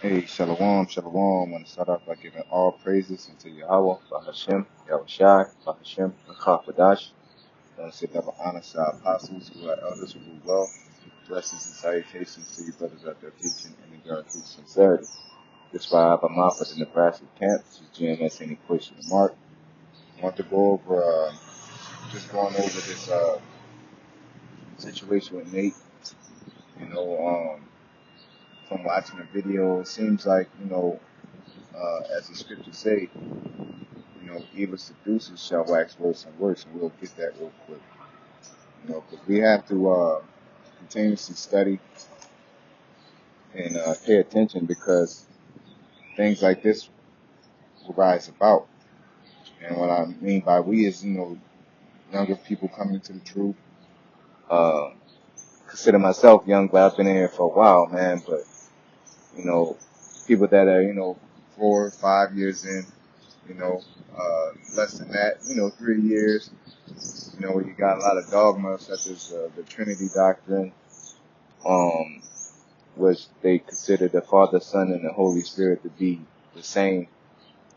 Hey, Shalom, Shalom. I want to start off by giving all praises unto Yahweh, Bahashem, Yahushai, Bahashem, Chafadash. I want to say double honor to our apostles, who are elders who rule well. Blessings and salutations to you brothers out there teaching and enduring true sincerity. This is why I have a mouth at the Nebraska camp. This is GMS any question the mark. I want to go over, just going over this situation with Nate. You know, from watching the video, it seems like, as the scriptures say, evil seducers shall wax worse and worse, and we'll get that real quick. Because we have to continuously study and pay attention because things like this will rise about. And what I mean by we is, younger people coming to the truth. Uh, Consider myself young, but I've been in here for a while, man. But, you know, people that are, 4 or 5 years in, less than that, 3 years. You got a lot of dogma such as the Trinity doctrine, which they consider the Father, Son, and the Holy Spirit to be the same,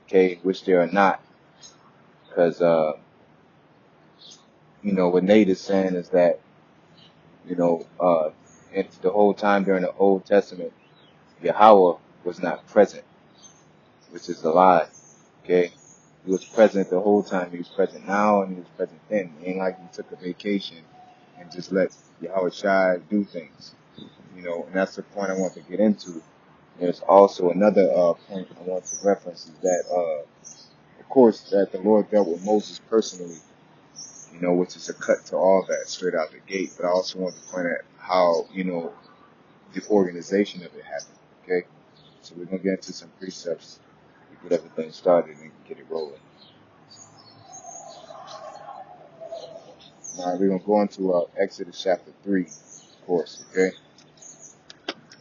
okay, which they are not. Because, what Nate is saying is that, the whole time during the Old Testament, Yahweh was not present, which is a lie, okay? He was present the whole time. He was present now and he was present then. It ain't like he took a vacation and just let Yahweh Shai do things, and that's the point I want to get into. There's also another point I want to reference is that, of course, that the Lord dealt with Moses personally, which is a cut to all that straight out the gate. But I also want to point out how, the organization of it happened, okay? So we're going to get into some precepts to get everything started and get it rolling. All right, we're going to go into Exodus chapter 3, of course, okay?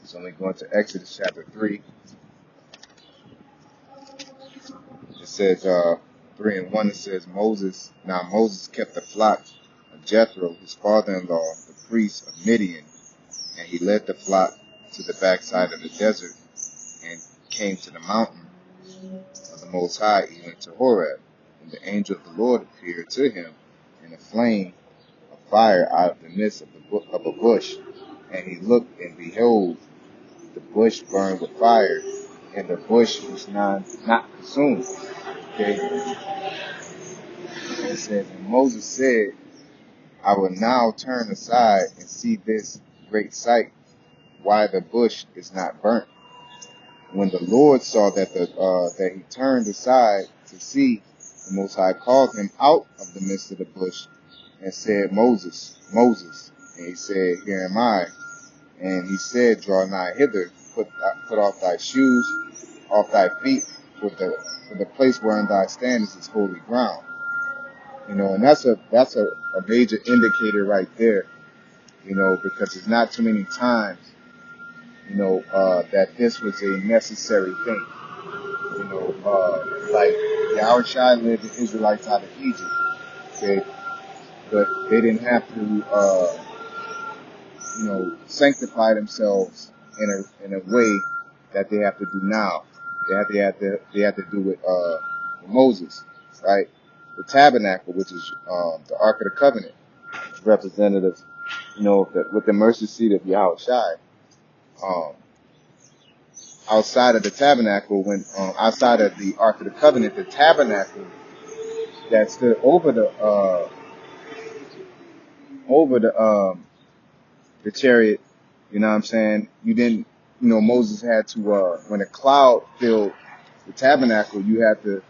So when we go into Exodus chapter 3, it says, 3 and 1, it says, Now Moses kept the flock of Jethro, his father-in-law, the priest of Midian, and he led the flock to the backside of the desert and came to the mountain of the Most High, even to Horeb. And the angel of the Lord appeared to him in a flame of fire out of the midst of a bush. And he looked, and behold, the bush burned with fire, and the bush was not consumed. Okay? And it says, and Moses said, I will now turn aside and see this great sight, why the bush is not burnt. When the Lord saw that he turned aside to see, the Most High called him out of the midst of the bush and said, Moses, Moses. And he said, Here am I. And he said, Draw nigh hither, put off thy shoes, off thy feet, for the place wherein thou standest is holy ground. And that's a major indicator right there, because it's not too many times, that this was a necessary thing. Like Yahweh Shai led the Israelites out of Egypt, okay? But they didn't have to, sanctify themselves in a way that they have to do now. They have to do with Moses, right? The tabernacle, which is the Ark of the Covenant, representative, with the mercy seat of Yahweh Shai. Outside of the tabernacle, outside of the Ark of the Covenant, the tabernacle that stood over the chariot, you know what I'm saying? You didn't, Moses had to, when a cloud filled the tabernacle, you had to,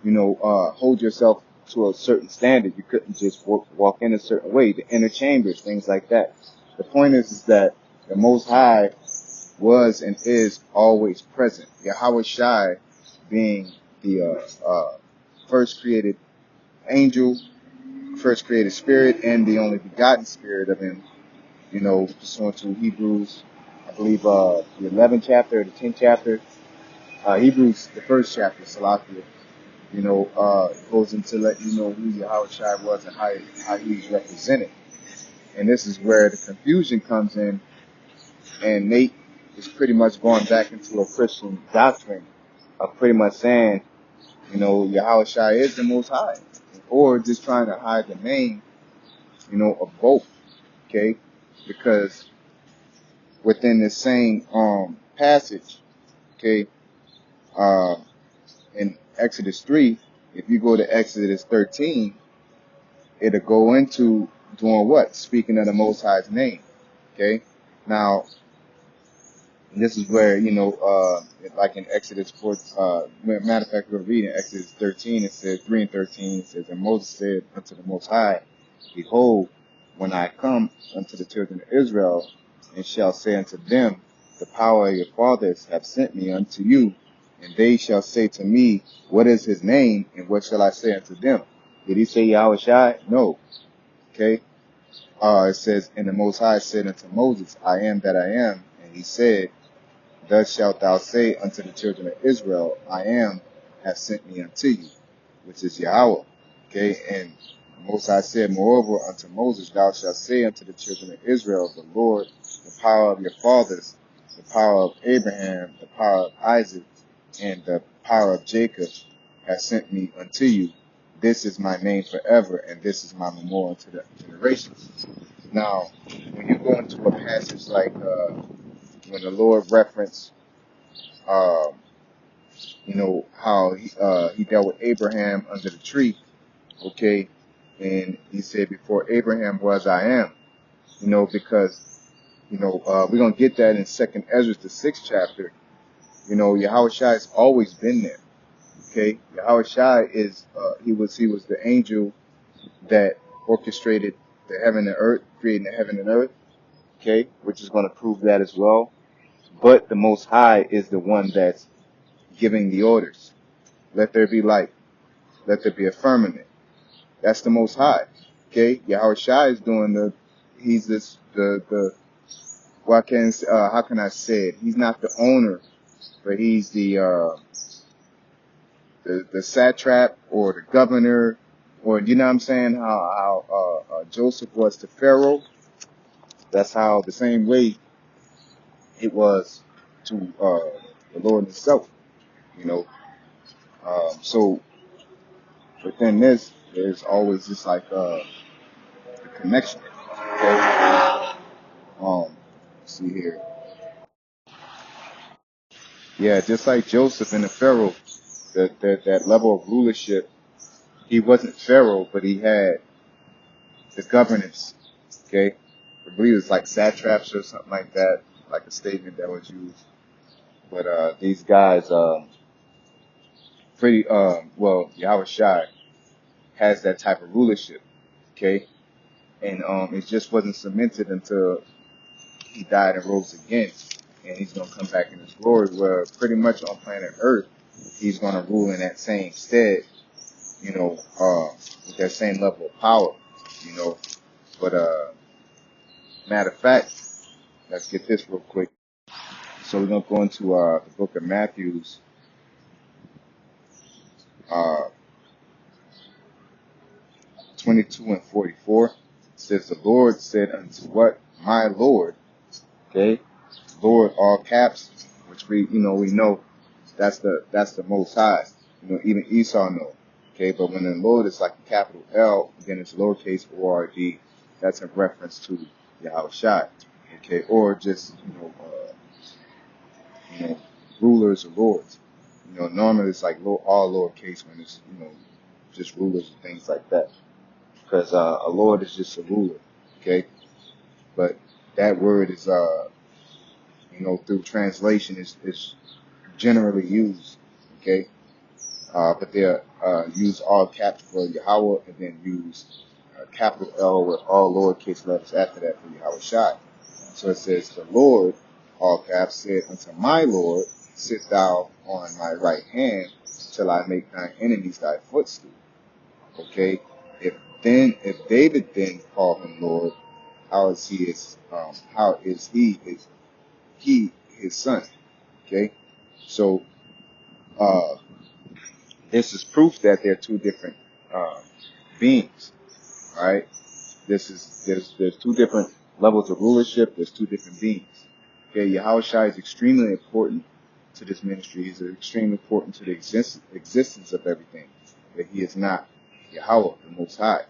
hold yourself to a certain standard. You couldn't just walk in a certain way. The inner chambers, things like that. The point is that the Most High was and is always present. Yahweh Shai being the first created angel, first created spirit, and the only begotten spirit of him, pursuant to Hebrews, I believe the 11th chapter, the 10th chapter, Hebrews, the first chapter, Salakia, goes into let you know who Yahweh Shai was and how he's represented. And this is where the confusion comes in, and Nate is pretty much going back into a Christian doctrine of pretty much saying, you know, Yahweh Shai is the Most High, or just trying to hide the name, you know, of both, okay? Because within the same passage, okay, uh, in Exodus 3, if you go to Exodus 13, it'll go into doing what? Speaking of the Most High's name, okay? Now, this is where, you know, like in Exodus 4, matter of fact, we're reading Exodus 13, it says, 3 and 13, it says, and Moses said unto the Most High, behold, when I come unto the children of Israel, and shall say unto them, the power of your fathers have sent me unto you, and they shall say to me, what is his name, and what shall I say unto them? Did he say Yahweh Shai? No. Okay. It says, and the Most High said unto Moses, I am that I am, and he said, thus shalt thou say unto the children of Israel, I am, hath sent me unto you, which is Yahweh. Okay, and the Most High said, moreover, unto Moses, thou shalt say unto the children of Israel, the Lord, the power of your fathers, the power of Abraham, the power of Isaac, and the power of Jacob, hath sent me unto you. This is my name forever, and this is my memorial to the generations. Now, when you go into a passage like when the Lord referenced, you know, how he dealt with Abraham under the tree, okay, and he said, before Abraham was, I am, you know, because, you know, we're going to get that in 2nd Ezra, the 6th chapter. You know, Yahweh Shai has always been there, okay? Yahweh Shai is, he was the angel that orchestrated the heaven and earth, creating the heaven and earth, okay, which is going to prove that as well. But the Most High is the one that's giving the orders. Let there be light. Let there be a firmament. That's the Most High. Okay? Yahweh Shai is doing he's this, how can I say it? He's not the owner, but he's the satrap or the governor, or, you know what I'm saying? How Joseph was to Pharaoh. That's how, the same way it was to, the Lord himself, you know. So within this, there's always just like, a connection. Okay. See here. Yeah, just like Joseph and the Pharaoh, that level of rulership, he wasn't Pharaoh, but he had the governance. Okay. I believe it's like satraps or something like that, like a statement that was used. But these guys, well, Yahweh Shai has that type of rulership. Okay. And it just wasn't cemented until he died and rose again, and he's going to come back in his glory, where pretty much on planet Earth, he's going to rule in that same stead, you know, with that same level of power, you know. But matter of fact, let's get this real quick. So we're going to go into the book of Matthew's, uh, 22 and 44. It says, the Lord said unto what? My Lord. Okay. Lord, all caps, which we know that's the Most High. You know, even Esau know. Okay, but when the Lord is like a capital L, then it's lowercase O-R-D. That's in reference to Yahweh Shai. Okay, or just rulers or lords. You know, normally it's like all lowercase when it's just rulers and things like that. Because a lord is just a ruler. Okay, but that word is through translation is generally used. Okay. But they'll use all caps for Yahweh, and then use capital L with all lowercase letters after that for Yahweh Shai. So it says, the Lord, all caps, said unto my Lord, sit thou on my right hand till I make thine enemies thy footstool. Okay? If David then called him Lord, how is he his son? Okay? So this is proof that they're two different beings, right? There's two different levels of rulership. There's two different beings. Okay, Yahushua is extremely important to this ministry. He's extremely important to the existence of everything. But he is not Yahweh, the Most High.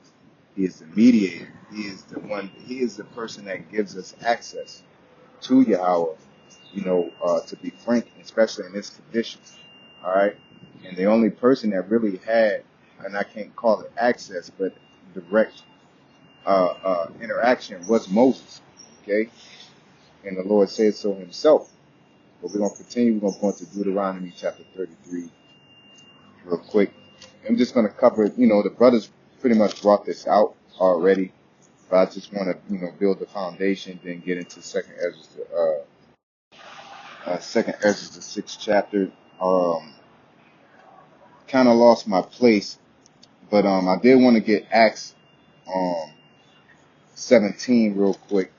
He is the mediator. He is the one. He is the person that gives us access to Yahweh. To be frank, especially in this condition. All right, and the only person that really had, and I can't call it access, but direct interaction was Moses. Okay, and the Lord said so himself. But we're going to continue. We're going to go into Deuteronomy chapter 33 real quick. I'm just going to cover, the brothers pretty much brought this out already, but I just want to, build the foundation, then get into Second Ezra, the 6th chapter. Kind of lost my place, but I did want to get Acts 17 real quick,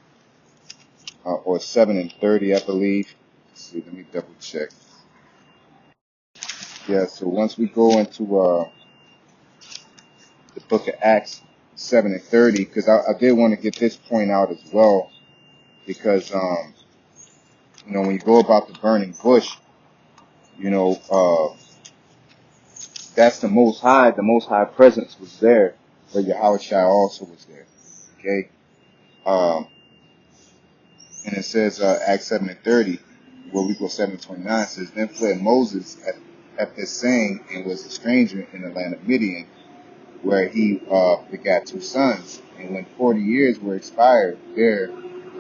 or 7:30, I believe. Let's see, let me double check. Yeah, so once we go into the book of Acts 7:30, because I did want to get this point out as well, because when you go about the burning bush, that's the Most High. The Most High presence was there, but Yahushua also was there. Okay, and it says Acts 7:30, well, we go 7:29 says, then fled Moses at this saying, and was a stranger in the land of Midian, where he begat 2 sons. And when 40 years were expired, there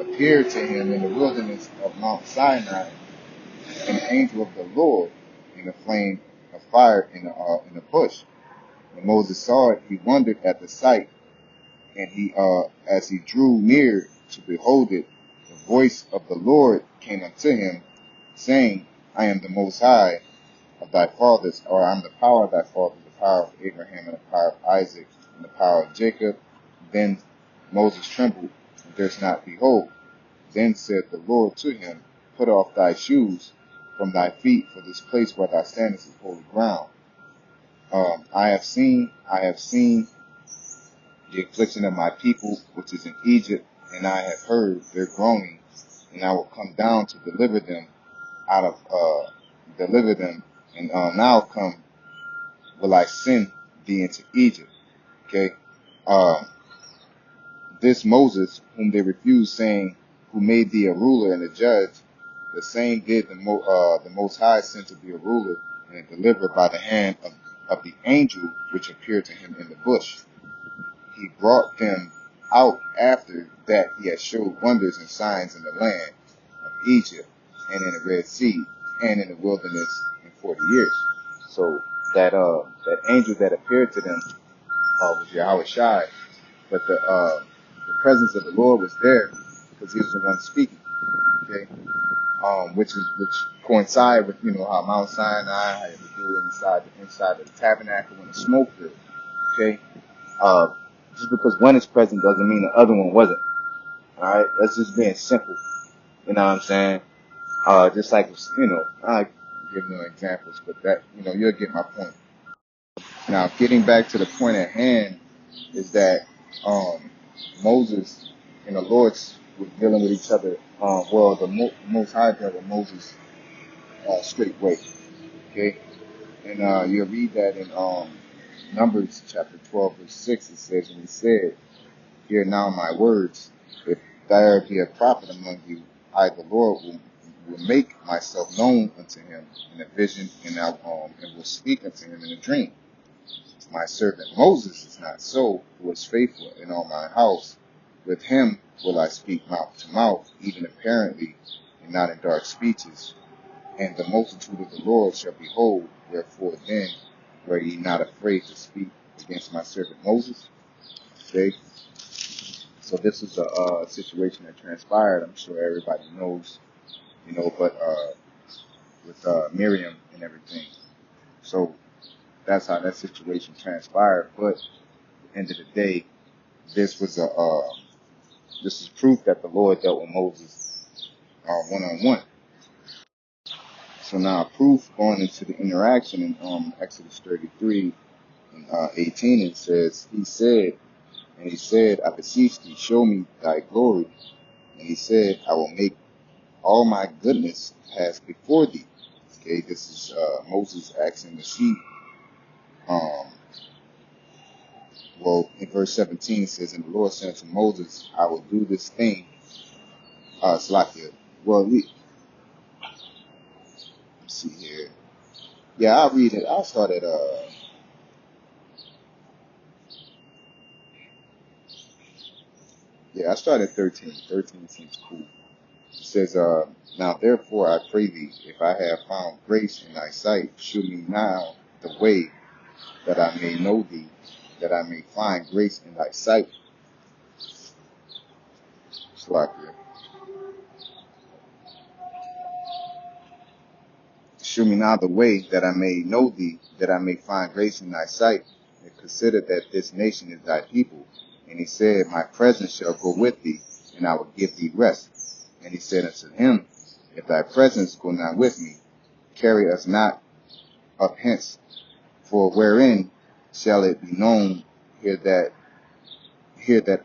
appeared to him in the wilderness of Mount Sinai an angel of the Lord in a flame of fire in a bush. When Moses saw it, he wondered at the sight, and he, as he drew near to behold it, the voice of the Lord came unto him, saying, I am the Most High of thy fathers, or I am the power of thy fathers, the power of Abraham, and the power of Isaac, and the power of Jacob. Then Moses trembled, and durst not behold. Then said the Lord to him, put off thy shoes from thy feet, for this place where thou standest is holy ground. I have seen the affliction of my people, which is in Egypt, and I have heard their groaning, and I will come down to deliver them, and now come will I send thee into Egypt. Okay. This Moses, whom they refused, saying, who made thee a ruler and a judge, the same did the Most High send to be a ruler and a deliverer by the hand of the angel which appeared to him in the bush. He brought them out after that he had showed wonders and signs in the land of Egypt, and in the Red Sea, and in the wilderness in 40 years. So that angel that appeared to them was Yahushua, but the presence of the Lord was there because he was the one speaking. Okay, which coincide with how Mount Sinai, how you do inside of the tabernacle when the smoke filled. Okay, just because one is present doesn't mean the other one wasn't. All right, that's just being simple. You know what I'm saying? Just like I give no examples, but that you'll get my point. Now, getting back to the point at hand is that Moses and the Lord were dealing with each other. The Most High dealt with Moses straightway. Okay, and you'll read that in Numbers chapter 12 verse 6. It says, and he said, hear now my words. If there be a prophet among you, I the Lord will make myself known unto him in a vision, and will speak unto him in a dream. My servant Moses is not so, who is faithful in all my house. With him will I speak mouth to mouth, even apparently, and not in dark speeches. And the multitude of the Lord shall behold, wherefore then were ye not afraid to speak against my servant Moses? Okay? So this is a situation that transpired. I'm sure everybody knows, but with Miriam and everything. So that's how that situation transpired. But at the end of the day, this is proof that the Lord dealt with Moses one-on-one. So now proof going into the interaction in Exodus 33 and 18, it says, he said, I beseech thee, show me thy glory. And he said, I will make all my goodness pass before thee. Okay, this is Moses asking the sheep. Um, well, in verse 17 it says, and the Lord said to Moses, I will do this thing. Slakia. Well, let's see here. Yeah, I'll read it. I'll start at I started 13. 13 seems cool. It says, now therefore I pray thee, if I have found grace in thy sight, shew me now the way that I may know thee, that I may find grace in thy sight. Slakia. Shew me now the way that I may know thee, that I may find grace in thy sight, and consider that this nation is thy people. And he said, my presence shall go with thee, and I will give thee rest. And he said unto him, if thy presence go not with me, carry us not up hence, for wherein shall it be known here that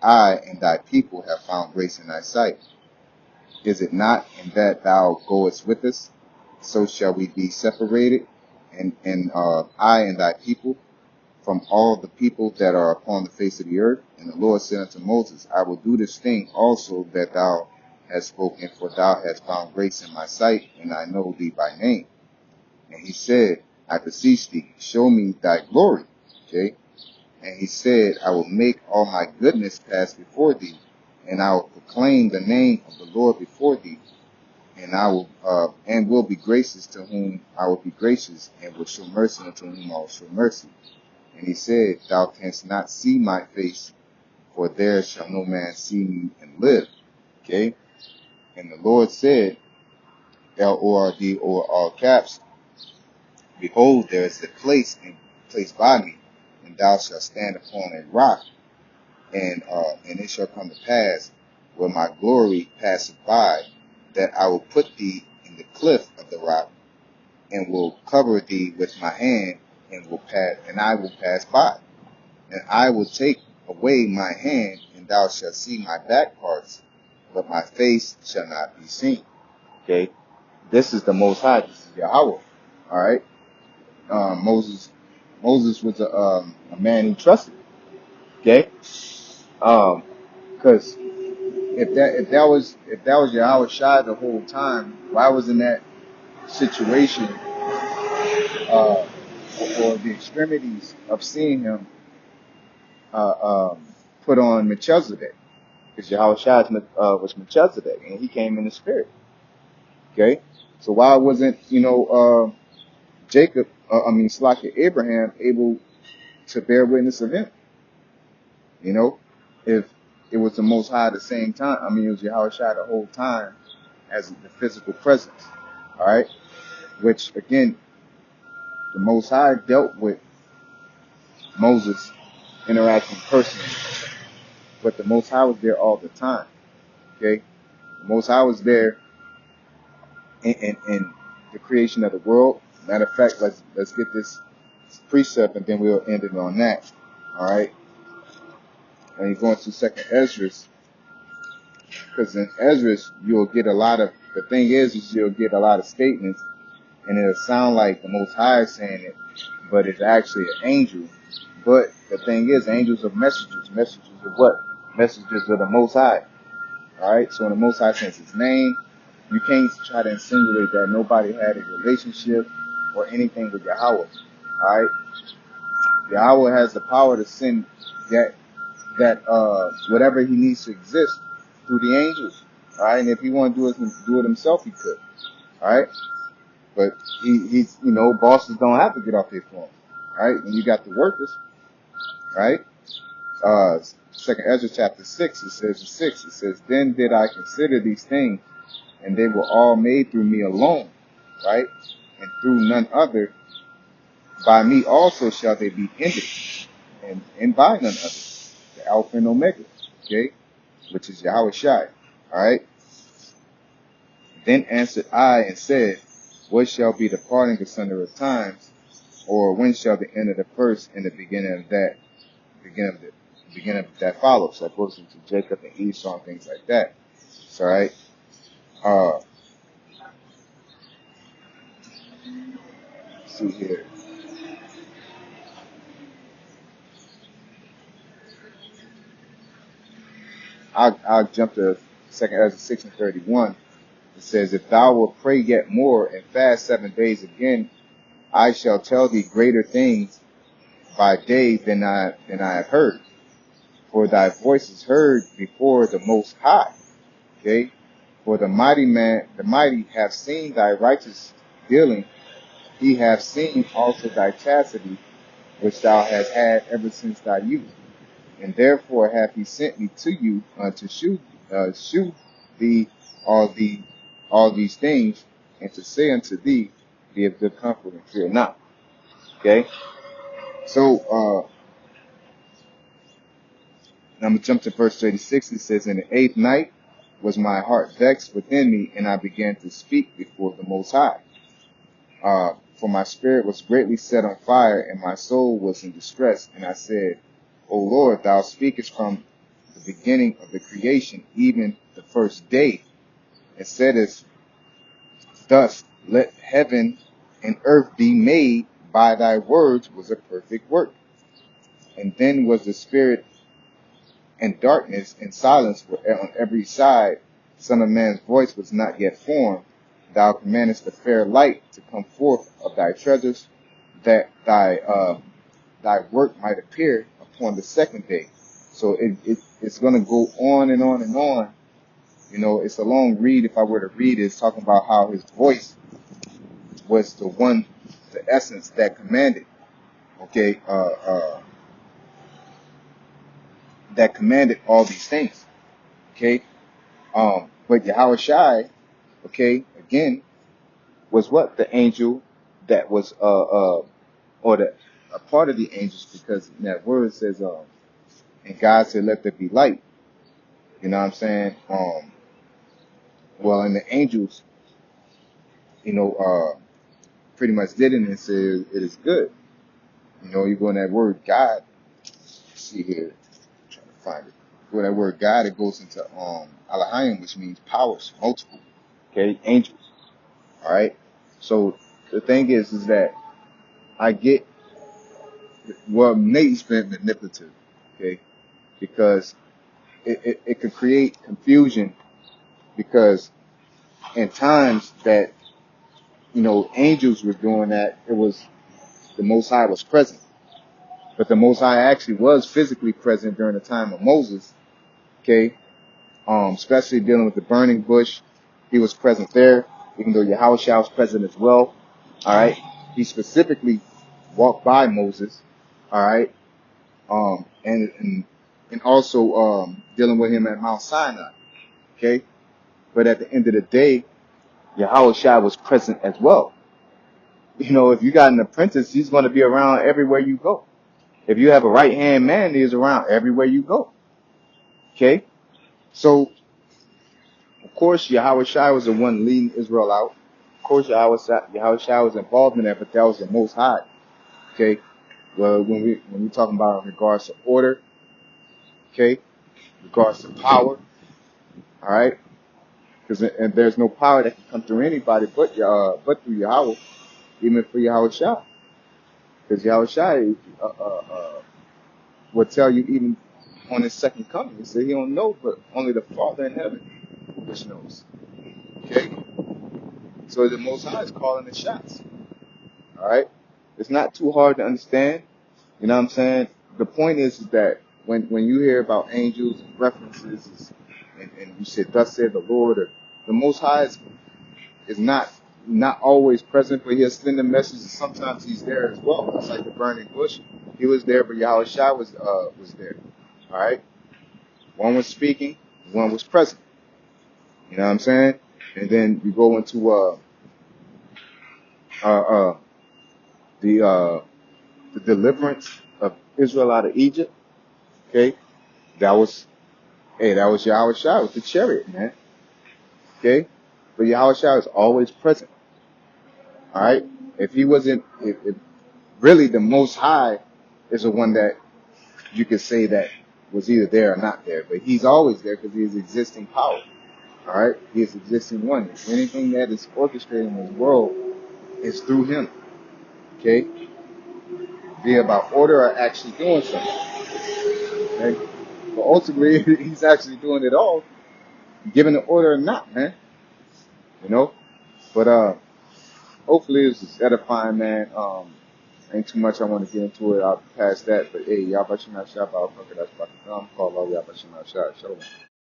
I and thy people have found grace in thy sight? Is it not in that thou goest with us? So shall we be separated, and I and thy people, from all the people that are upon the face of the earth. And the Lord said unto Moses, I will do this thing also that thou hast spoken, for thou hast found grace in my sight, and I know thee by name. And he said, I beseech thee, show me thy glory. Okay. And he said, I will make all my goodness pass before thee, and I will proclaim the name of the Lord before thee, and I will be gracious to whom I will be gracious, and will show mercy unto whom I will show mercy. And he said, thou canst not see my face, for there shall no man see me and live. Okay? And the Lord said, L-O-R-D or all caps, behold, there is a place by me, and thou shalt stand upon a rock, and it shall come to pass, where my glory passeth by, that I will put thee in the cliff of the rock, and will cover thee with my hand, and I will pass by. And I will take away my hand, and thou shalt see my back parts, but my face shall not be seen. Okay? This is the Most High. This is Yahweh. Alright? Moses was a man he trusted. Okay? Because if that was Yahweh Shai the whole time, why was in that situation, or the extremities of seeing him put on Melchizedek? Because Yahweh Shai was Melchizedek, and he came in the spirit. Okay, so why wasn't Abraham able to bear witness of him? If it was the Most High at the same time. It was Yahweh Shai the whole time as the physical presence. All right, which again, the Most High dealt with Moses interacting personally, but the Most High was there all the time. Okay, the Most High was there in the creation of the world. Matter of fact, let's get this precept and then we'll end it on that. All right. And you go into Second Esdras, because in Esdras you'll get the thing is you'll get a lot of statements, and it'll sound like the Most High is saying it, but it's actually an angel. But the thing is, angels are messengers. Messengers of what? Messengers of the Most High. All right. So when the Most High sends His name, you can't try to insinuate that nobody had a relationship or anything with Yahweh. Alright? Yahweh has the power to send that whatever he needs to exist through the angels. Alright? And if he want to do it himself, he could. Alright? But he's bosses don't have to get off their throne. Alright? When you got the workers, right? Second Ezra chapter 6, it says, then did I consider these things, and they were all made through me alone, right? And through none other. By me also shall they be ended, and by none other. The Alpha and Omega, okay? Which is Yahweh Shai, alright? Then answered I and said, what shall be the parting asunder of times, or when shall the end of the first and the beginning of that follows? So that goes into Jacob and Esau and things like that. It's alright. see here. I'll jump to second Ezra 6:31. It says, if thou wilt pray yet more and fast 7 days again, I shall tell thee greater things by day than I have heard. For thy voice is heard before the Most High. Okay? For the mighty have seen thy righteous dealing. He hath seen also thy chastity, which thou hast had ever since thy youth. And therefore hath he sent me to you to shew thee all the all these things, and to say unto thee, be of good comfort and fear not. Okay? So I'm gonna jump to verse 36. It says, in the eighth night was my heart vexed within me, and I began to speak before the Most High. For my spirit was greatly set on fire, and my soul was in distress. And I said, O Lord, thou speakest from the beginning of the creation, even the first day, and saidest, thus let heaven and earth be made by thy words was a perfect work. And then was the spirit and darkness and silence were on every side. Son of man's voice was not yet formed. Thou commandest the fair light to come forth of thy treasures, that thy work might appear upon the second day. So it's going to go on and on and on. You know, it's a long read. If I were to read it, it's talking about how his voice was the essence that commanded. Okay, that commanded all these things. Okay, but Yahweh Shai, okay, again, was what? The angel that was or the a part of the angels, because in that word says and God said let there be light. You know what I'm saying? Well, and the angels, you know, pretty much did it and said it is good. You know, you go in that word God, see here, I'm trying to find it. Go in that word God, it goes into Alahayim, which means powers, multiple. Okay, angels. All right. So the thing is that I get, well, Nate's been manipulative, okay, because it could create confusion, because in times that, you know, angels were doing that, it was the Most High was present. But the Most High actually was physically present during the time of Moses, okay, especially dealing with the burning bush. He was present there, even though Yahweh Shah was present as well. All right. He specifically walked by Moses. All right. And also dealing with him at Mount Sinai. Okay. But at the end of the day, Yahweh Shai was present as well. You know, if you got an apprentice, he's going to be around everywhere you go. If you have a right hand man, he's around everywhere you go. Okay. So, of course, Yahweh Shai was the one leading Israel out. Of course, Yahweh Shai was involved in that, but that was the Most High. Okay. Well, when we talking about in regards to order, okay, regards to power, all right, because and there's no power that can come through anybody but through Yahweh, even for Yahweh Shai, because Yahweh Shai will tell you even on his second coming. He said he don't know, but only the Father in heaven which knows. Okay, so the Most High is calling the shots. All right, it's not too hard to understand. You know what I'm saying? The point is that when you hear about angels and references, and you said, thus said the Lord, or the Most High is not always present, but he'll send a message, and sometimes he's there as well. It's like the burning bush. He was there, but Yahweh Shai was there. All right? One was speaking, one was present. You know what I'm saying? And then you go into the deliverance of Israel out of Egypt. Okay? That was Yahweh Shai with the chariot, man. Okay? But Yahweh Shai is always present. Alright? If he wasn't, if really the Most High is the one that you could say that was either there or not there. But he's always there because he is existing power. Alright? He is existing one. Anything that is orchestrated in this world is through him. Okay, be about order or actually doing something. Okay, but ultimately he's actually doing it all, giving the order or not, man. You know, but hopefully it's just edifying, man. Ain't too much I want to get into it. I'll pass that, but hey, y'all about you not shop, I'll fuck it. That's about to come. Call all y'all about you not shop. Shalom.